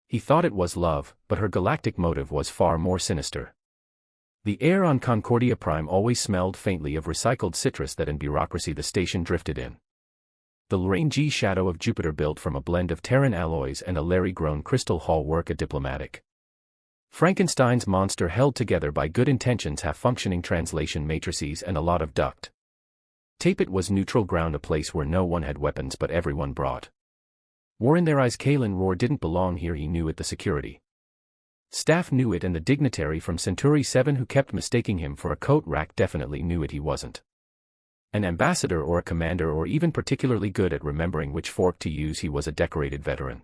He thought it was love, but her galactic motive was far more sinister. The air on Concordia Prime always smelled faintly of recycled citrus that in bureaucracy the station drifted in. The rangy shadow of Jupiter built from a blend of Terran alloys and a Larry-grown crystal hall work a diplomatic Frankenstein's monster held together by good intentions, half-functioning translation matrices and a lot of duct tape. It was neutral ground, a place where no one had weapons but everyone brought war in their eyes. Kalen Rohr didn't belong here. He knew it. The security staff knew it, and the dignitary from Centauri 7 who kept mistaking him for a coat rack definitely knew it. He wasn't an ambassador or a commander or even particularly good at remembering which fork to use. He was a decorated veteran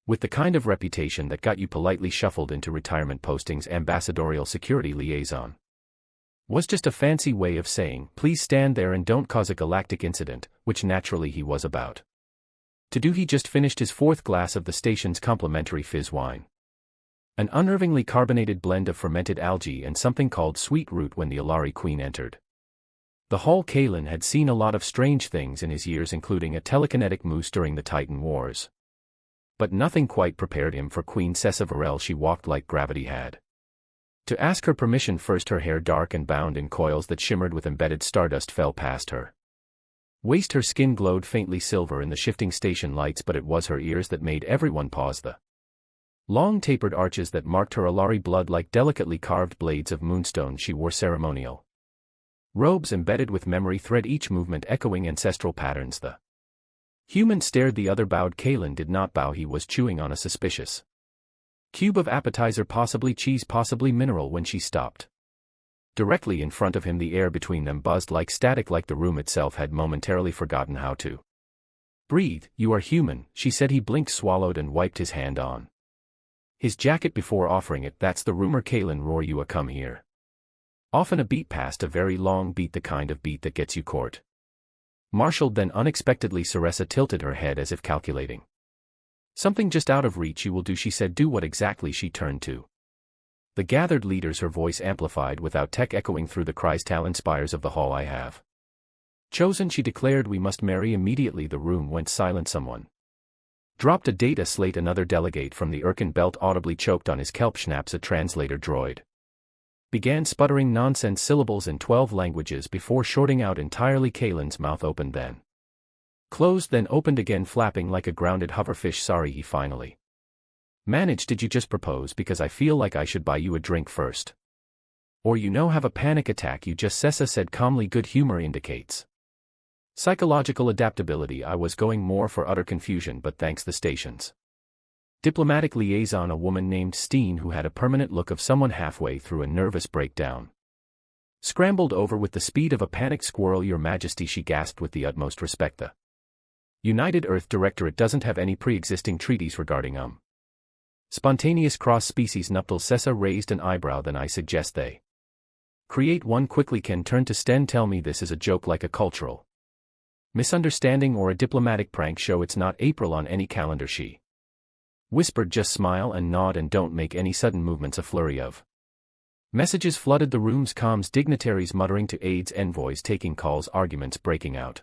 with the kind of reputation that got you politely shuffled into retirement postings. Ambassadorial security liaison was just a fancy way of saying, please stand there and don't cause a galactic incident, which naturally he was about to do. He just finished his 4th glass of the station's complimentary fizz wine, an unnervingly carbonated blend of fermented algae and something called sweet root, when the Alari Queen entered the hall. Kalen had seen a lot of strange things in his years, including a telekinetic moose during the Titan Wars. But nothing quite prepared him for Queen Sessa Varel. She walked like gravity had to ask her permission first. Her hair, dark and bound in coils that shimmered with embedded stardust, fell past her waist. Her skin glowed faintly silver in the shifting station lights, but it was her ears that made everyone pause. The long tapered arches that marked her Alari blood like delicately carved blades of moonstone. She wore ceremonial robes embedded with memory thread, each movement echoing ancestral patterns. The human stared, the other bowed. Kalen did not bow. He was chewing on a suspicious cube of appetizer, possibly cheese, possibly mineral, when she stopped directly in front of him. The air between them buzzed like static, like the room itself had momentarily forgotten how to breathe. You are human, she said. He blinked, swallowed, and wiped his hand on his jacket before offering it. That's the rumor, Kalen Rohr. You come here often. A beat past, a very long beat, the kind of beat that gets you court martialed. Then unexpectedly Saressa tilted her head as if calculating something just out of reach. You will do, she said. Do what exactly? She turned to the gathered leaders, her voice amplified without tech, echoing through the cries. Talon spires of the hall, I have chosen, she declared. We must marry immediately. The room went silent. Someone dropped a data slate. Another delegate from the Irken belt audibly choked on his kelp schnapps. A translator droid began sputtering nonsense syllables in 12 languages before shorting out entirely. Kalen's mouth opened, then closed, then opened again, flapping like a grounded hoverfish. Sorry, he finally managed. Did you just propose because I feel like I should buy you a drink first? Or have a panic attack? You just, Sessa said calmly. Good humor indicates psychological adaptability. I was going more for utter confusion, but thanks. The station's diplomatic liaison, a woman named Steen, who had a permanent look of someone halfway through a nervous breakdown, scrambled over with the speed of a panicked squirrel. Your Majesty, she gasped with the utmost respect. The United Earth Directorate doesn't have any pre-existing treaties regarding spontaneous cross-species nuptials. Sessa raised an eyebrow. Then I suggest they create one quickly. Ken turned to Sten. Tell me this is a joke, like a cultural misunderstanding or a diplomatic prank show? It's not April on any calendar, she whispered. Just smile and nod and don't make any sudden movements. A flurry of messages flooded the room's comms, dignitaries muttering to aides, envoys taking calls, arguments breaking out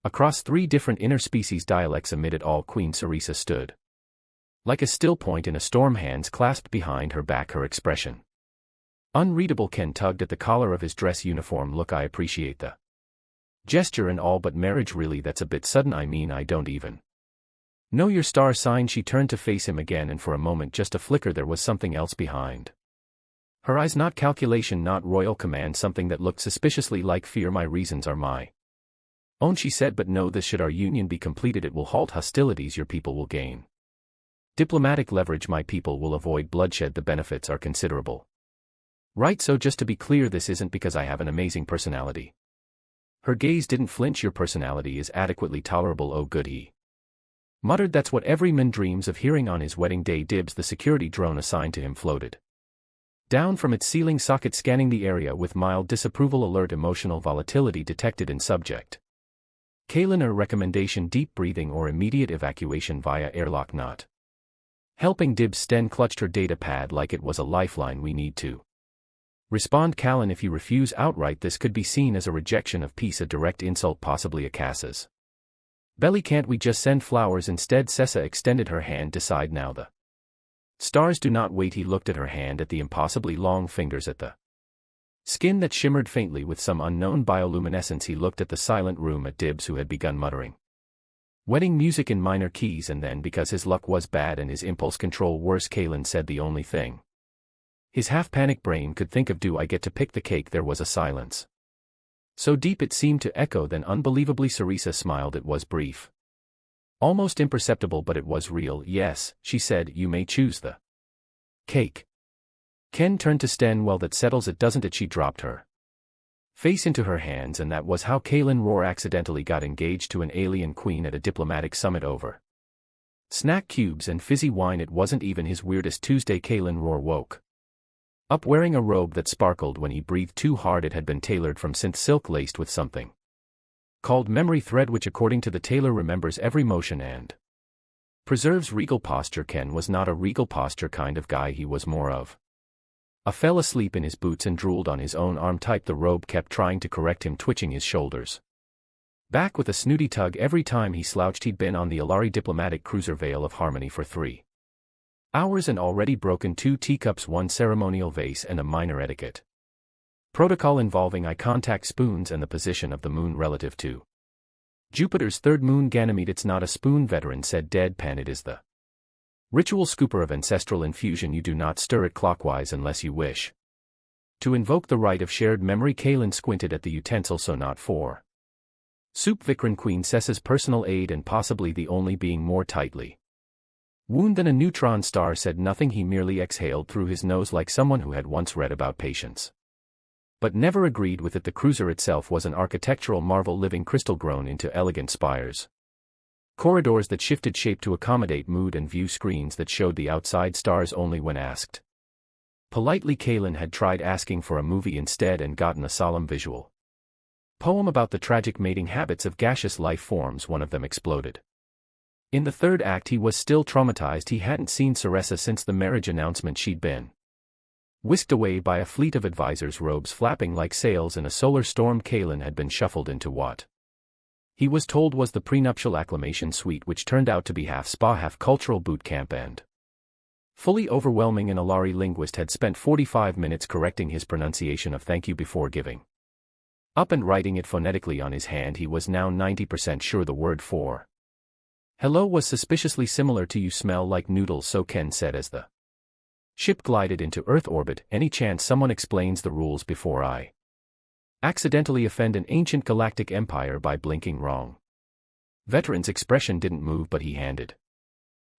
across 3 different interspecies dialects. Amid it all, Queen Sarissa stood like a still point in a storm, hands clasped behind her back, her expression unreadable. Ken tugged at the collar of his dress uniform. Look, I appreciate the gesture and all, but marriage, really, that's a bit sudden. I mean, I don't even know your star sign. She turned to face him again, and for a moment, just a flicker, there was something else behind her eyes. Not calculation, not royal command, something that looked suspiciously like fear. My reasons are my own, she said, but know this: should our union be completed, it will halt hostilities. Your people will gain diplomatic leverage. My people will avoid bloodshed. The benefits are considerable. Right, so just to be clear, this isn't because I have an amazing personality. Her gaze didn't flinch. Your personality is adequately tolerable. Oh good, he muttered. That's what every man dreams of hearing on his wedding day. Dibs. The security drone assigned to him floated down from its ceiling socket, scanning the area with mild disapproval. Alert: emotional volatility detected in subject. Kalen, a recommendation: deep breathing or immediate evacuation via airlock. Not helping. Dibs. Sten clutched her data pad like it was a lifeline. We need to respond, Callan. If you refuse outright, this could be seen as a rejection of peace, a direct insult, possibly a Cass's belly. Can't we just send flowers instead? Sessa extended her hand. Decide now. The Stars do not wait. He looked at her hand, at the impossibly long fingers, at the skin that shimmered faintly with some unknown bioluminescence. He looked at the silent room, at Dibs, who had begun muttering wedding music in minor keys, and then, because his luck was bad and his impulse control worse, Kalen said the only thing his half-panic brain could think of: do I get to pick the cake? There was a silence so deep it seemed to echo, then unbelievably Cerisa smiled. It was brief, almost imperceptible, but it was real. Yes, she said, you may choose the cake. Ken turned to Sten. Well, that settles it, doesn't it? She dropped her face into her hands, and that was how Kalen Rohr accidentally got engaged to an alien queen at a diplomatic summit over snack cubes and fizzy wine. It wasn't even his weirdest Tuesday. Kalen Rohr woke up wearing a robe that sparkled when he breathed too hard. It had been tailored from synth silk laced with something called memory thread, which according to the tailor remembers every motion and preserves regal posture. Ken was not a regal posture kind of guy. He was more of a fell asleep in his boots and drooled on his own arm type. The robe kept trying to correct him, twitching his shoulders back with a snooty tug every time he slouched. He'd been on the Alari diplomatic cruiser Veil of Harmony for 3 hours and already broken 2 teacups, 1 ceremonial vase, and a minor etiquette protocol involving eye contact, spoons, and the position of the moon relative to Jupiter's third moon, Ganymede. It's not a spoon, veteran said deadpan. It is the ritual scooper of ancestral infusion. You do not stir it clockwise unless you wish to invoke the right of shared memory. Kalen squinted at the utensil. So not for soup. Vikran, Queen Sessa's personal aide and possibly the only being more tightly wound than a neutron star, said nothing. He merely exhaled through his nose like someone who had once read about patience but never agreed with it. The cruiser itself was an architectural marvel, living crystal grown into elegant spires, corridors that shifted shape to accommodate mood, and view screens that showed the outside stars only when asked politely. Kalen had tried asking for a movie instead and gotten a solemn visual poem about the tragic mating habits of gaseous life forms. One of them exploded in the third act. He was still traumatized. He hadn't seen Ceresa since the marriage announcement. She'd been whisked away by a fleet of advisors, robes flapping like sails in a solar storm. Kalen had been shuffled into what he was told was the prenuptial acclamation suite, which turned out to be half spa, half cultural boot camp, and fully overwhelming. An Alari linguist had spent 45 minutes correcting his pronunciation of thank you before giving up and writing it phonetically on his hand. He was now 90% sure the word for hello was suspiciously similar to you smell like noodles, so Ken said as the ship glided into Earth orbit. Any chance someone explains the rules before I accidentally offend an ancient galactic empire by blinking wrong? Veteran's expression didn't move, but he handed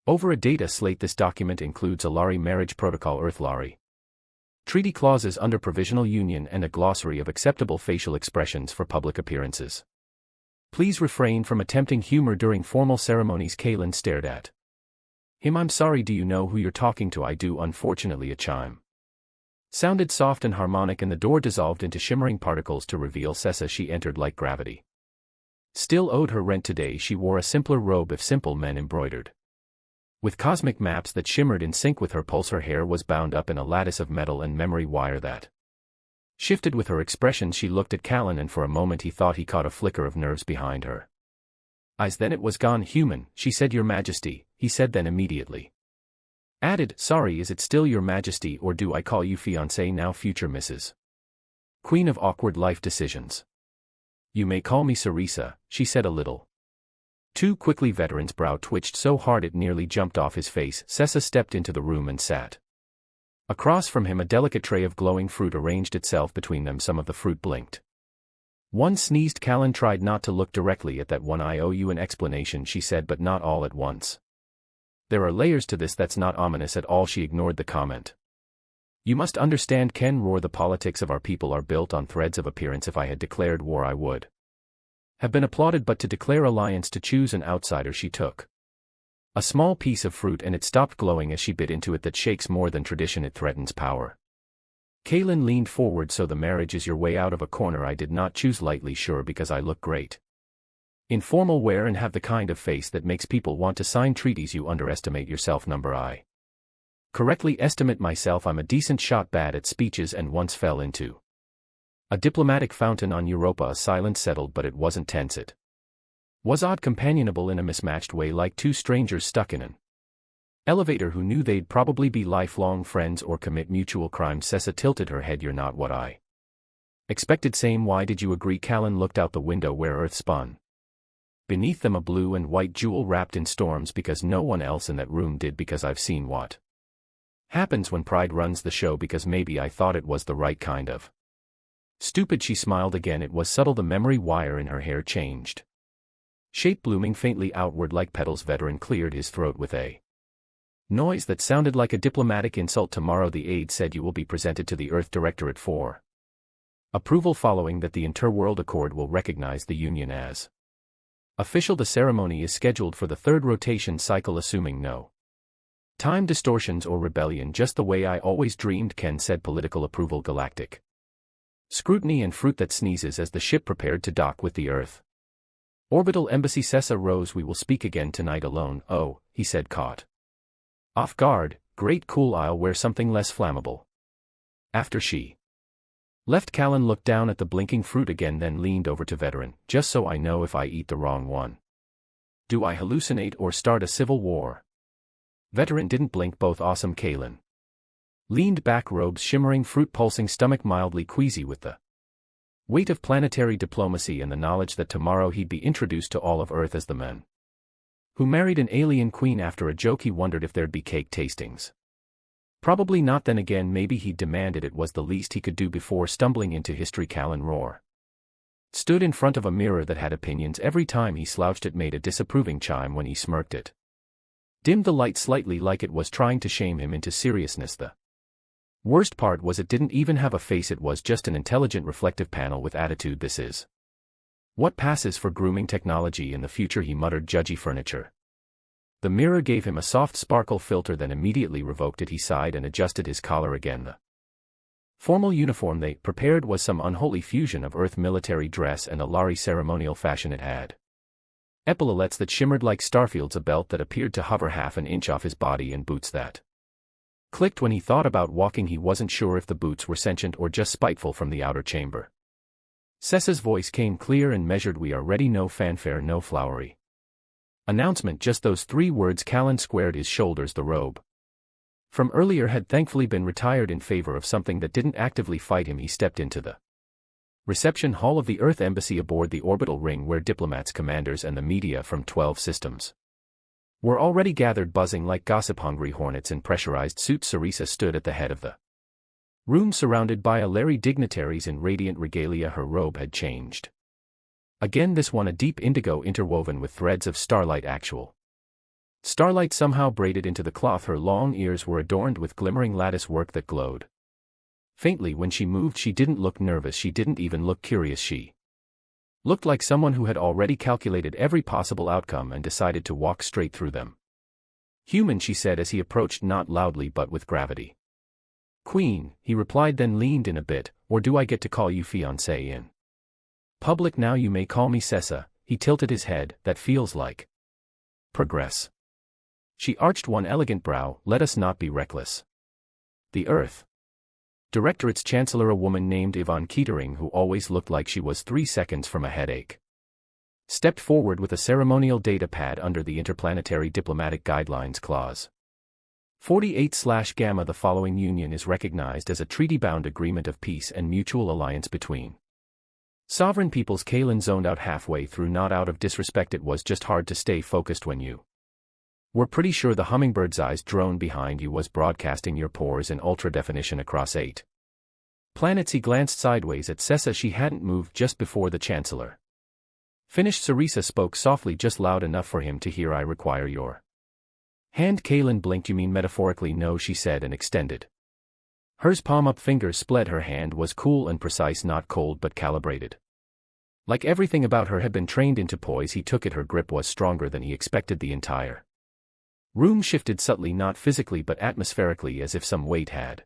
over a data slate. This document includes Alari marriage protocol, Earth Lari treaty clauses under provisional union, and a glossary of acceptable facial expressions for public appearances. Please refrain from attempting humor during formal ceremonies. Kalen stared at him. I'm sorry, do you know who you're talking to? I do, unfortunately. A chime sounded soft and harmonic, and the door dissolved into shimmering particles to reveal Sessa. She entered like gravity. Still owed her rent today. She wore a simpler robe, if simple, men embroidered with cosmic maps that shimmered in sync with her pulse. Her hair was bound up in a lattice of metal and memory wire that shifted with her expression. She looked at Callan, and for a moment he thought he caught a flicker of nerves behind her eyes. Then it was gone. Human, she said. Your Majesty, he said, then immediately added, sorry, is it still Your Majesty, or do I call you fiancé now, future Mrs. Queen of awkward life decisions? You may call me Cerisa, she said a little too quickly. Veteran's brow twitched so hard it nearly jumped off his face. Sessa stepped into the room and sat across from him. A delicate tray of glowing fruit arranged itself between them. Some of the fruit blinked. One sneezed. Callan tried not to look directly at that one. I owe you an explanation, she said, but not all at once. There are layers to this. That's not ominous at all. She ignored the comment. You must understand, Ken Rohr, the politics of our people are built on threads of appearance. If I had declared war, I would have been applauded, but to declare alliance, to choose an outsider. She took a small piece of fruit and it stopped glowing as she bit into it. That shakes more than tradition, it threatens power. Kalen leaned forward. So the marriage is your way out of a corner? I did not choose lightly. Sure, because I look great in formal wear and have the kind of face that makes people want to sign treaties. You underestimate yourself. Number I correctly estimate myself. I'm a decent shot, bad at speeches, and once fell into a diplomatic fountain on Europa. A silence settled, but it wasn't tense. It was odd, companionable in a mismatched way, like two strangers stuck in an Elevator who knew they'd probably be lifelong friends or commit mutual crimes. Sessa tilted her head. You're not what I expected. Same. Why did you agree? Callan looked out the window where Earth spun beneath them, a blue and white jewel wrapped in storms, because no one else in that room did, because I've seen what happens when pride runs the show, because maybe I thought it was the right kind of stupid. She smiled again. It was subtle. The memory wire in her hair changed shape, blooming faintly outward like petals. Veteran cleared his throat with a noise that sounded like a diplomatic insult. Tomorrow, the aide said, you will be presented to the Earth Directorate for approval, following that the Interworld Accord will recognize the Union as official. The ceremony is scheduled for the third rotation cycle, assuming no time distortions or rebellion. Just the way I always dreamed, Ken said. Political approval, galactic scrutiny, and fruit that sneezes as the ship prepared to dock with the Earth Orbital Embassy. Sessa rose. We will speak again tonight alone. Oh, he said, caught off guard. Great, cool. I'll wear something less flammable. After she left, Callan looked down at the blinking fruit again, then leaned over to Veteran. Just so I know, if I eat the wrong one, do I hallucinate or start a civil war? Veteran didn't blink. Both awesome. Callan leaned back, robes shimmering, fruit pulsing, stomach mildly queasy with the weight of planetary diplomacy and the knowledge that tomorrow he'd be introduced to all of Earth as the man who married an alien queen. After a joke, he wondered if there'd be cake tastings. Probably not. Then again, maybe he'd demanded. It was the least he could do before stumbling into history. Callan stood in front of a mirror that had opinions. Every time he slouched, it made a disapproving chime. When he smirked, it dimmed the light slightly, like it was trying to shame him into seriousness. The worst part was it didn't even have a face. It was just an intelligent reflective panel with attitude. This is what passes for grooming technology in the future, he muttered. Judgy furniture. The mirror gave him a soft sparkle filter, then immediately revoked it. He sighed and adjusted his collar again. The formal uniform they prepared was some unholy fusion of Earth military dress and a Lari ceremonial fashion. It had epaulets that shimmered like starfields, a belt that appeared to hover half an inch off his body, and boots that clicked when he thought about walking. He wasn't sure if the boots were sentient or just spiteful from the outer chamber. Sessa's voice came clear and measured. We are ready. No fanfare, no flowery announcement, just those 3 words. Callan squared his shoulders. The robe from earlier had thankfully been retired in favor of something that didn't actively fight him. He stepped into the reception hall of the Earth Embassy aboard the orbital ring, where diplomats, commanders, and the media from 12 systems were already gathered, buzzing like gossip-hungry hornets in pressurized suits. Sarisa stood at the head of the room, surrounded by Aleri dignitaries in radiant regalia. Her robe had changed again, this one a deep indigo interwoven with threads of starlight. Actual starlight somehow braided into the cloth. Her long ears were adorned with glimmering lattice work that glowed faintly when she moved. She didn't look nervous. She didn't even look curious. She looked like someone who had already calculated every possible outcome and decided to walk straight through them. Human, she said as he approached, not loudly but with gravity. Queen, he replied, then leaned in a bit. Or do I get to call you fiancé in public now? You may call me Sessa. He tilted his head. That feels like progress. She arched one elegant brow. Let us not be reckless. The Earth Directorate's chancellor, a woman named Yvonne Kettering, who always looked like she was 3 seconds from a headache, stepped forward with a ceremonial data pad under the Interplanetary Diplomatic Guidelines Clause 48/Gamma. The following union is recognized as a treaty-bound agreement of peace and mutual alliance between sovereign peoples. Callan zoned out halfway through, not out of disrespect. It was just hard to stay focused when you were pretty sure the hummingbird's-sized drone behind you was broadcasting your pores in ultra-definition across 8 planets. He glanced sideways at Sessa. She hadn't moved just before the Chancellor finished. Sarisa spoke softly, just loud enough for him to hear. I require your hand. Callan blinked. You mean metaphorically? No, she said and extended hers. Palm-up fingers split. Her hand was cool and precise, not cold but calibrated. Like everything about her had been trained into poise. He took it. Her grip was stronger than he expected. The entire room shifted subtly, not physically but atmospherically, as if some weight had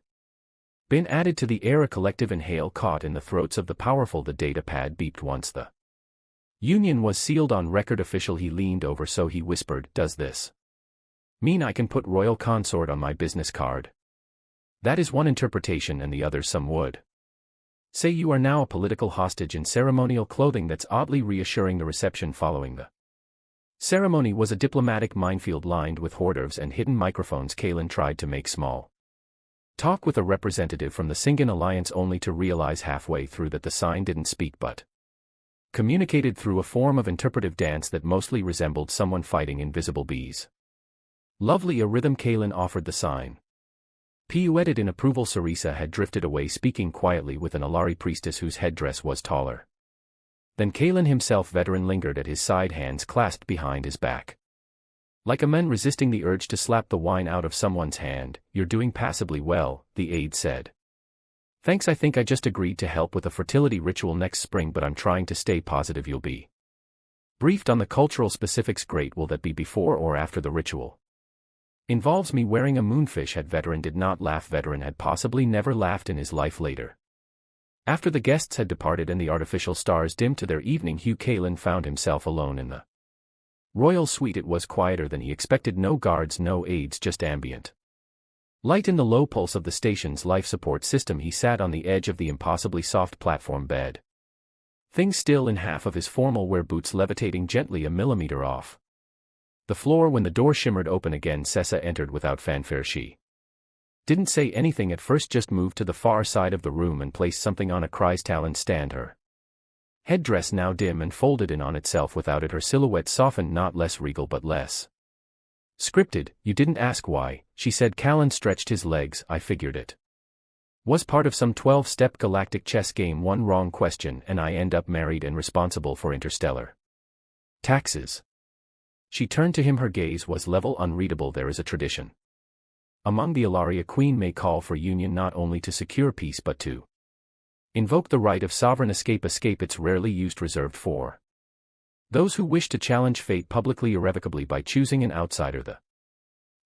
been added to the air. A collective inhale caught in the throats of the powerful. The data pad beeped once the union was sealed on record. Official. He leaned over, so he whispered, does this mean I can put royal consort on my business card? That is one interpretation, and the other some would say you are now a political hostage in ceremonial clothing. That's oddly reassuring. The reception following the Ceremony was a diplomatic minefield lined with hors d'oeuvres and hidden microphones. Kalen tried to make small talk with a representative from the Singan Alliance only to realize halfway through that the sign didn't speak but communicated through a form of interpretive dance that mostly resembled someone fighting invisible bees. Lovely a rhythm. Kalen offered the sign. Pirouetted in approval. Sarisa had drifted away, speaking quietly with an Alari priestess whose headdress was taller then Kalen himself. Veteran lingered at his side, hands clasped behind his back. Like a man resisting the urge to slap the wine out of someone's hand. You're doing passably well, the aide said. Thanks, I think I just agreed to help with a fertility ritual next spring, but I'm trying to stay positive you'll be briefed on the cultural specifics. Great, will that be before or after the ritual? Involves me wearing a moonfish hat. Veteran did not laugh. Veteran had possibly never laughed in his life. Later, after the guests had departed and the artificial stars dimmed to their evening hue, Kalen found himself alone in the royal suite. It was quieter than he expected. No guards, no aides, just ambient light in the low pulse of the station's life support system. He sat on the edge of the impossibly soft platform bed, things still in half of his formal wear, boots levitating gently a millimeter off the floor. When the door shimmered open again, Sessa entered without fanfare. She didn't say anything at first, just moved to the far side of the room and placed something on a Chrystalline stand. Her headdress now dim and folded in on itself. Without it, her silhouette softened, not less regal but less scripted. You didn't ask why, she said. Callan stretched his legs. I figured it was part of some 12-step galactic chess game. One wrong question and I end up married and responsible for interstellar taxes. She turned to him. Her gaze was level, unreadable. There is a tradition among the Alari. A queen may call for union not only to secure peace but to invoke the right of sovereign escape. Escape, it's rarely used, reserved for those who wish to challenge fate publicly irrevocably by choosing an outsider. The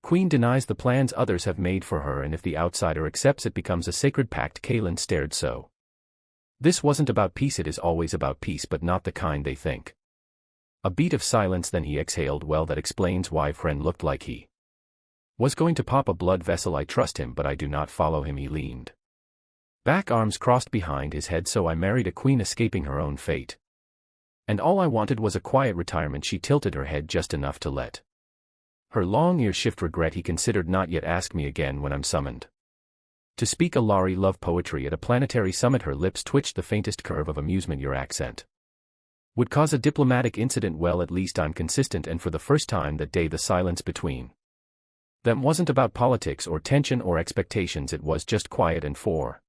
queen denies the plans others have made for her, and if the outsider accepts, it becomes a sacred pact. Kalen stared. So this wasn't about peace. It is always about peace, but not the kind they think. A beat of silence, then he exhaled. Well, that explains why friend looked like he was going to pop a blood vessel. I trust him, but I do not follow him. He leaned back, arms crossed behind his head. So I married a queen, escaping her own fate, and all I wanted was a quiet retirement. She tilted her head just enough to let her long ear shift. Regret, he considered. Not yet. Ask me again when I'm summoned to speak Alari love poetry at a planetary summit. Her lips twitched the faintest curve of amusement. Your accent would cause a diplomatic incident. Well, at least I'm consistent. And for the first time that day, the silence between them wasn't about politics or tension or expectations. It was just quiet, and for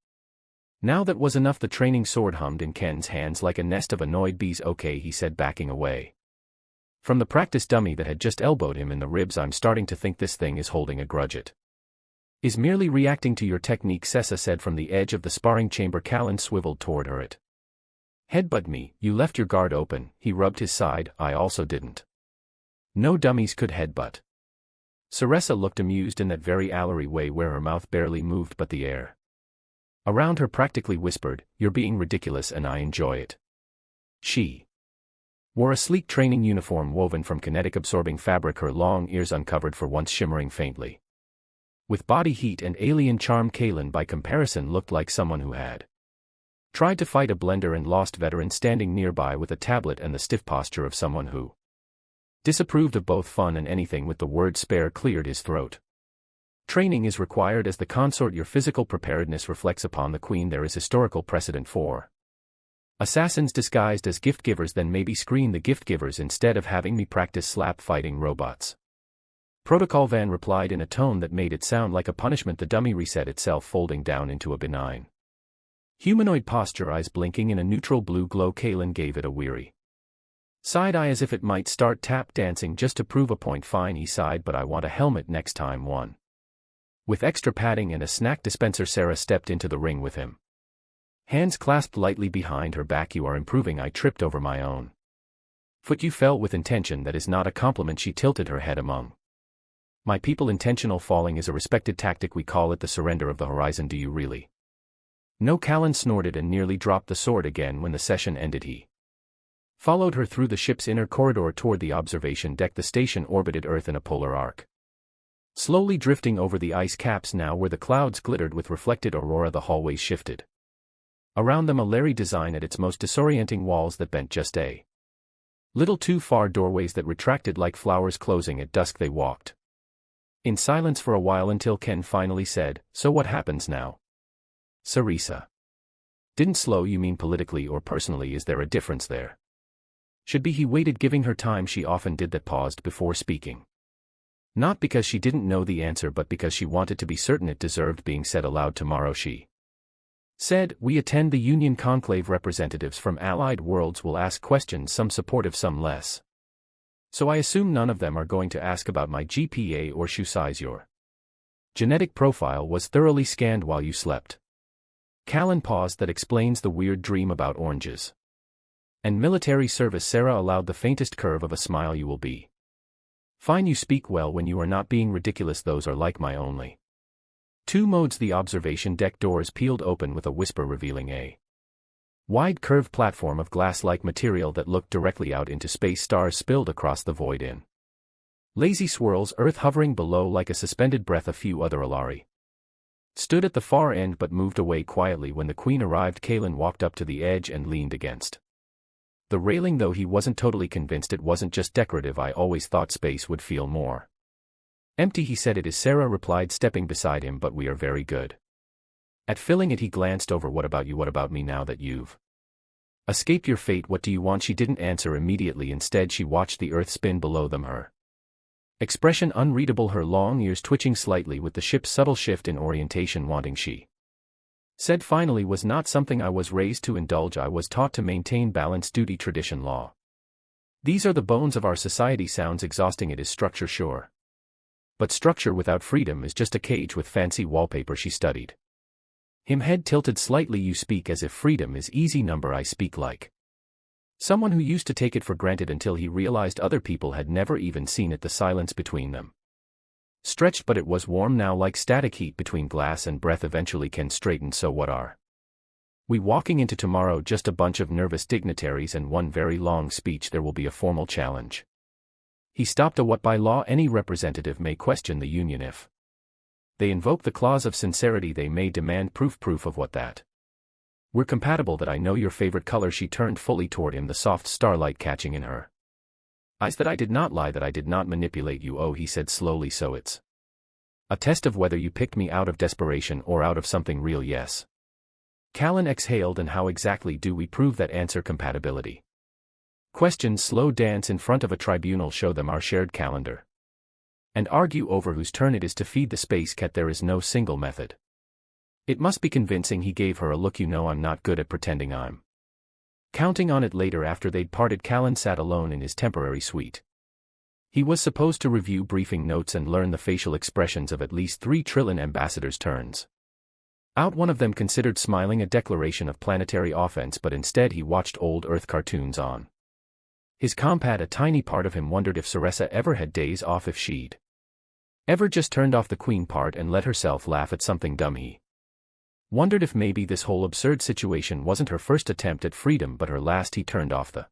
now that was enough. The training sword hummed in Ken's hands like a nest of annoyed bees. Okay, he said, backing away from the practice dummy that had just elbowed him in the ribs. I'm starting to think this thing is holding a grudge. It is merely reacting to your technique, Sessa said from the edge of the sparring chamber. Callan swiveled toward her. It headbutt me. You left your guard open. He rubbed his side. I also didn't. No dummies could headbutt. Saressa looked amused in that very Alari way where her mouth barely moved, but the air around her practically whispered, you're being ridiculous and I enjoy it. She wore a sleek training uniform woven from kinetic-absorbing fabric, her long ears uncovered, for once shimmering faintly with body heat and alien charm. Kalen, by comparison, looked like someone who had tried to fight a blender and lost. Veteran, standing nearby with a tablet and the stiff posture of someone who disapproved of both fun and anything with the word spare, cleared his throat. Training is required as the consort. Your physical preparedness reflects upon the queen. There is historical precedent for assassins disguised as gift givers. Then maybe screen the gift givers instead of having me practice slap fighting robots. Protocol, Van replied in a tone that made it sound like a punishment. The dummy reset itself, folding down into a benign humanoid posture, eyes blinking in a neutral blue glow. Kalen gave it a weary side eye as if it might start tap dancing just to prove a point. Fine, he sighed, but I want a helmet next time. One with extra padding and a snack dispenser. Sarah stepped into the ring with him, hands clasped lightly behind her back. You are improving. I tripped over my own foot. You fell with intention. That is not a compliment. She tilted her head. Among my people, intentional falling is a respected tactic. We call it the surrender of the horizon. Do you really? No. Callan snorted and nearly dropped the sword again. When the session ended, he followed her through the ship's inner corridor toward the observation deck. The station orbited Earth in a polar arc, slowly drifting over the ice caps now where the clouds glittered with reflected aurora. The hallways shifted around them, a Larry design at its most disorienting, walls that bent just a Little too far doorways that retracted like flowers closing at dusk they walked. In silence for a while until Ken finally said, "So what happens now?" Sarisa. Didn't slow you mean politically or personally, is there a difference there? Should be he waited giving her time she often did that paused before speaking. Not because she didn't know the answer but because she wanted to be certain it deserved being said aloud tomorrow. She said, "We attend the Union Conclave. Representatives from allied worlds will ask questions, some supportive, some less. So I assume none of them are going to ask about my GPA or shoe size. Your genetic profile was thoroughly scanned while you slept." Callan paused. "That explains the weird dream about oranges. And military service." Sarah allowed the faintest curve of a smile. "You will be fine. You speak well when you are not being ridiculous. Those are like my only two modes." The observation deck doors peeled open with a whisper, revealing a wide curved platform of glass-like material that looked directly out into space. Stars spilled across the void in lazy swirls, Earth hovering below like a suspended breath. A few other Alari stood at the far end but moved away quietly when the Queen arrived. Callan walked up to the edge and leaned against the railing, though he wasn't totally convinced it wasn't just decorative. "I always thought space would feel more empty," he said. "It is," Sarah replied, stepping beside him, "but we are very good at filling it." He glanced over. "What about you? What about me now that you've escaped your fate? What do you want?" She didn't answer immediately. Instead she watched the Earth spin below them, her expression unreadable, her long ears twitching slightly with the ship's subtle shift in orientation. "Wanting," she said finally, "was not something I was raised to indulge. I was taught to maintain balance, duty, tradition, law. These are the bones of our society." Sounds exhausting. "It is structure, sure. But structure without freedom is just a cage with fancy wallpaper." She studied him, head tilted slightly. "You speak as if freedom is easy. Number, I speak like someone who used to take it for granted until he realized other people had never even seen it." The silence between them stretched, but it was warm now, like static heat between glass and breath. Eventually Ken straightened. "So what are we walking into tomorrow? Just a bunch of nervous dignitaries and one very long speech. There will be a formal challenge." He stopped. "A what? By law any representative may question the Union if they invoke the clause of sincerity. They may demand proof of what? That we're compatible, that I know your favorite color." She turned fully toward him, the soft starlight catching in her eyes. "That I did not lie, that I did not manipulate you." "Oh," he said slowly, "so it's a test of whether you picked me out of desperation or out of something real." "Yes." Callan exhaled. "And how exactly do we prove that?" "Answer compatibility questions, slow dance in front of a tribunal, show them our shared calendar, and argue over whose turn it is to feed the space cat. There is no single method. It must be convincing." He gave her a look. "You know I'm not good at pretending. I'm counting on it." Later, after they'd parted, Callan sat alone in his temporary suite. He was supposed to review briefing notes and learn the facial expressions of at least 3 trillion ambassadors. Turns out one of them considered smiling a declaration of planetary offense, but instead he watched old Earth cartoons on his compad. A tiny part of him wondered if Sarisa ever had days off, if she'd ever just turned off the Queen part and let herself laugh at something dumb. He wondered if maybe this whole absurd situation wasn't her first attempt at freedom but her last. He turned off the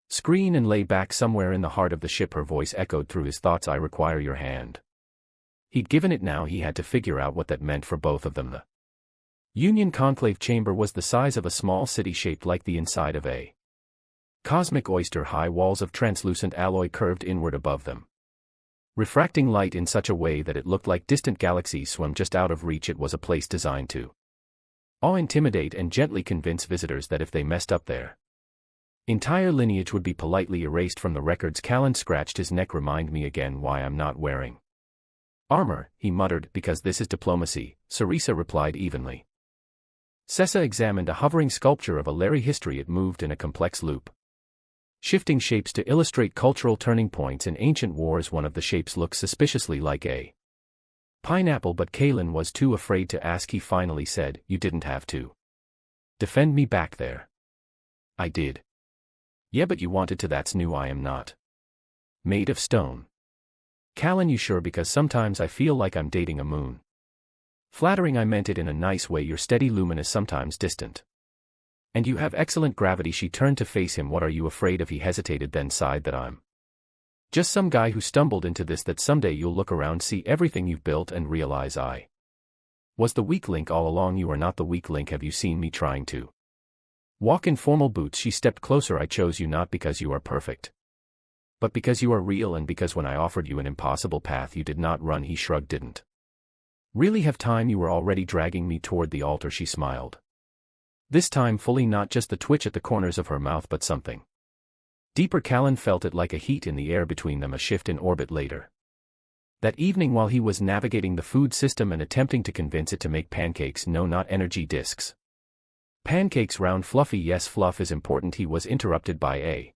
screen and lay back. Somewhere in the heart of the ship her voice echoed through his thoughts, "I require your hand." He'd given it. Now he had to figure out what that meant for both of them. The Union Conclave chamber was the size of a small city, shaped like the inside of a cosmic oyster. High walls of translucent alloy curved inward above them, refracting light in such a way that it looked like distant galaxies swam just out of reach. It was a place designed to awe, intimidate, and gently convince visitors that if they messed up, their entire lineage would be politely erased from the records. Callan scratched his neck. "Remind me again why I'm not wearing armor," he muttered. "Because this is diplomacy," Sarisa replied evenly. Sessa examined a hovering sculpture of a Larry history. It moved in a complex loop, shifting shapes to illustrate cultural turning points in ancient wars. One of the shapes looked suspiciously like a pineapple, but Callan was too afraid to ask. He finally said, "You didn't have to defend me back there." "I did." "Yeah, but you wanted to. That's new. I am not made of stone." "Callan, you sure? Because sometimes I feel like I'm dating a moon." "Flattering. I meant it in a nice way. You're steady, luminous, sometimes distant. And you have excellent gravity." She turned to face him. "What are you afraid of?" He hesitated, then sighed. "That I'm just some guy who stumbled into this. That someday you'll look around, see everything you've built, and realize I was the weak link all along." "You are not the weak link. Have you seen me trying to Walk in formal boots. She stepped closer. I chose you not because you are perfect, but because you are real, and because when I offered you an impossible path you did not run. He shrugged. Didn't really have time. You were already dragging me toward the altar. She smiled. This time fully, not just the twitch at the corners of her mouth but something deeper. Callan felt it like a heat in the air between them, a shift in orbit. Later that evening, while he was navigating the food system and attempting to convince it to make pancakes, no, not energy discs. Pancakes, round, fluffy. Yes, fluff is important. He was interrupted by a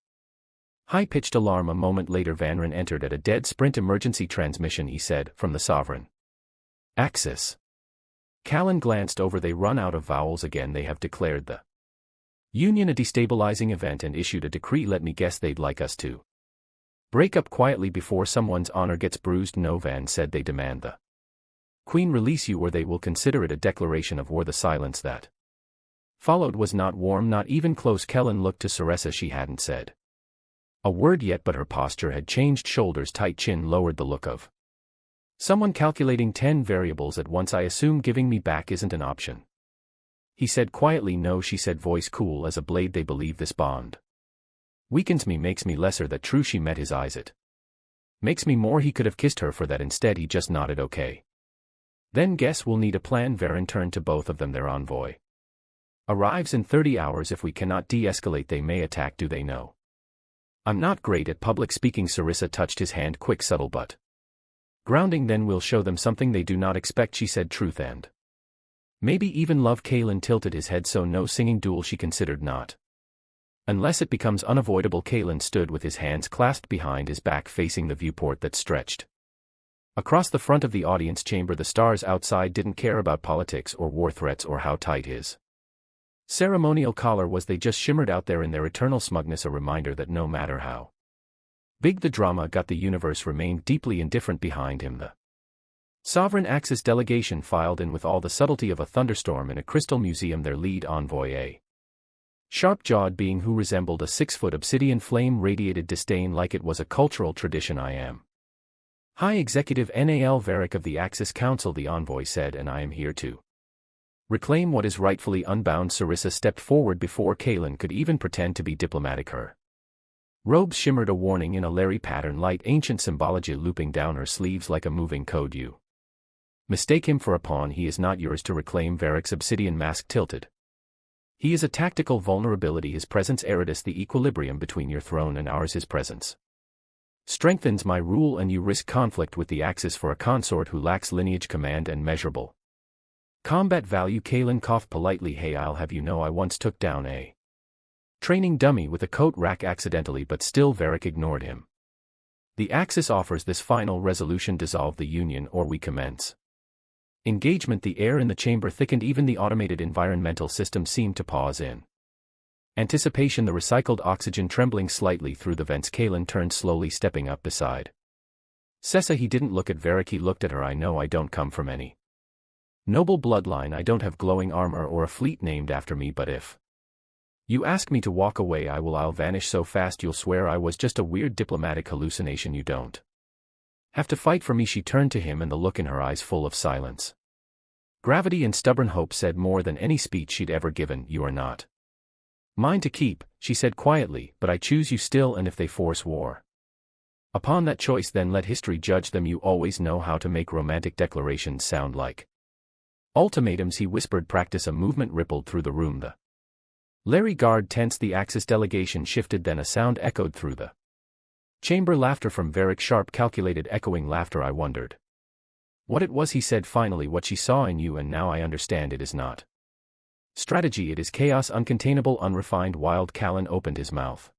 high-pitched alarm. A moment later Vanrin entered at a dead sprint. Emergency transmission, he said, from the Sovereign Axis. Callan glanced over. They run out of vowels again. They have declared the Union a destabilizing event and issued a decree. Let me guess, they'd like us to break up quietly before someone's honor gets bruised. No, Van said. They demand the Queen release you or they will consider it a declaration of war. The silence that followed was not warm, not even close. Kellen looked to Sarissa. She hadn't said a word yet, but her posture had changed. Shoulders tight, chin lowered, the look of someone calculating 10 variables at once. I assume giving me back isn't an option, he said quietly. No, she said, voice cool as a blade. They believe this bond weakens me, makes me lesser. That true? She met his eyes. It makes me more. He could have kissed her for that. Instead he just nodded. Okay. Then guess we'll need a plan. Varen turned to both of them. Their envoy arrives in 30 hours. If we cannot de-escalate they may attack. Do they know I'm not great at public speaking? Sarissa touched his hand. Quick, subtle but grounding. Then we'll show them something they do not expect, she said. Truth and maybe even love. Kalen tilted his head. So no singing duel, she considered. Not unless it becomes unavoidable. Kalen stood with his hands clasped behind his back, facing the viewport that stretched across the front of the audience chamber. The stars outside didn't care about politics or war threats or how tight his ceremonial collar was. They just shimmered out there in their eternal smugness, a reminder that no matter how big the drama got, the universe remained deeply indifferent behind him. The Sovereign Axis delegation filed in with all the subtlety of a thunderstorm in a crystal museum. Their lead envoy, a sharp-jawed being who resembled a 6-foot obsidian flame, radiated disdain like it was a cultural tradition. I am High Executive Nal Varric of the Axis Council, the envoy said, and I am here to reclaim what is rightfully unbound. Sarissa stepped forward before Kalen could even pretend to be diplomatic. Her robes shimmered a warning in a Larry pattern, light ancient symbology looping down her sleeves like a moving code. You mistake him for a pawn. He is not yours to reclaim. Varric's obsidian mask tilted. He is a tactical vulnerability. His presence erodus the equilibrium between your throne and ours. His presence strengthens my rule, and you risk conflict with the Axis for a consort who lacks lineage, command, and measurable combat value. Kalen coughed politely. Hey, I'll have you know I once took down a training dummy with a coat rack accidentally, but still. Varric ignored him. The Axis offers this final resolution: dissolve the Union or we commence engagement. The air in the chamber thickened. Even the automated environmental system seemed to pause in anticipation, the recycled oxygen trembling slightly through the vents. Kalen turned slowly, stepping up beside Sessa. He didn't look at Varric, he looked at her. I know I don't come from any noble bloodline. I don't have glowing armor or a fleet named after me, but if you ask me to walk away, I will. I'll vanish so fast you'll swear I was just a weird diplomatic hallucination. You don't have to fight for me. She turned to him, and the look in her eyes full of silence, gravity, and stubborn hope said more than any speech she'd ever given. You are not mine to keep, she said quietly, but I choose you still, and if they force war upon that choice, then let history judge them. You always know how to make romantic declarations sound like ultimatums, he whispered. Practice. A movement rippled through the room. The Larry guard tensed. The Axis delegation shifted. Then a sound echoed through the chamber. Laughter from Varric, sharp, calculated, echoing laughter. I wondered what it was, he said finally. What she saw in you, and now I understand. It is not strategy, it is chaos, uncontainable, unrefined, wild. Callan opened his mouth.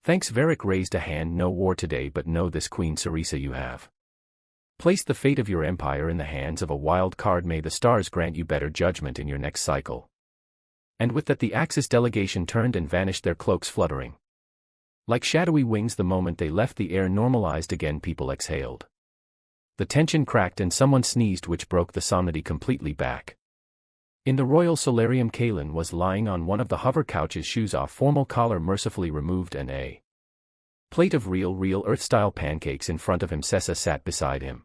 Thanks. Varric raised a hand. No war today, but know this, Queen Sarissa, you have placed the fate of your empire in the hands of a wild card. May the stars grant you better judgment in your next cycle. And with that the Axis delegation turned and vanished, their cloaks fluttering like shadowy wings. The moment they left, the air normalized again. People exhaled. The tension cracked and someone sneezed, which broke the solemnity completely. Back in the royal solarium, Kalen was lying on one of the hover couches, shoes off, formal collar mercifully removed, and a plate of real Earth-style pancakes in front of him. Sessa sat beside him,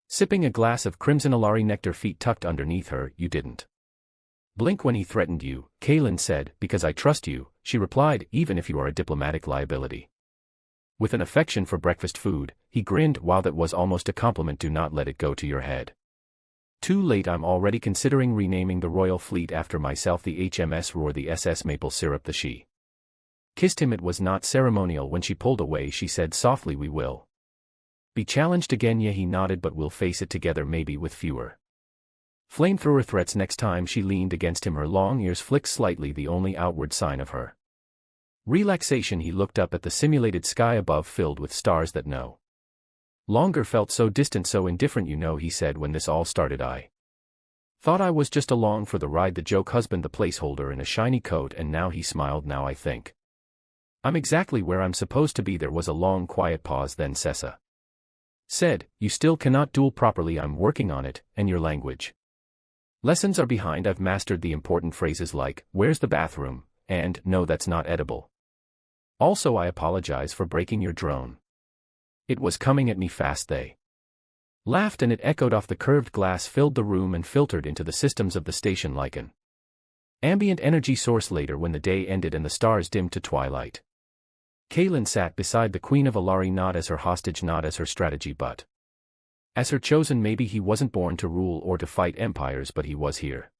sipping a glass of crimson Alari nectar, feet tucked underneath her. You didn't Blink when he threatened you, Kaylin said, because I trust you, she replied, even if you are a diplomatic liability. With an affection for breakfast food, he grinned. While that was almost a compliment, do not let it go to your head. Too late, I'm already considering renaming the Royal Fleet after myself, the HMS Roar, the SS Maple Syrup. The she kissed him. It was not ceremonial. When she pulled away, she said softly, we will be challenged again. Yeah, he nodded, but we'll face it together, maybe with fewer flamethrower threats next time. She leaned against him, her long ears flicked slightly, the only outward sign of her relaxation. He looked up at the simulated sky above, filled with stars that no longer felt so distant, so indifferent. You know, he said, when this all started I thought I was just along for the ride, the joke husband, the placeholder in a shiny coat, and now he smiled. Now I think I'm exactly where I'm supposed to be. There was a long quiet pause, then Sessa said, you still cannot duel properly. I'm working on it, and your language lessons are behind. I've mastered the important phrases like, where's the bathroom, and, no, that's not edible. Also, I apologize for breaking your drone. It was coming at me fast. They laughed, and it echoed off the curved glass, filled the room, and filtered into the systems of the station like an ambient energy source. Later, when the day ended and the stars dimmed to twilight, Kaylin sat beside the Queen of Alari, not as her hostage, not as her strategy, but as her chosen. Maybe he wasn't born to rule or to fight empires, but he was here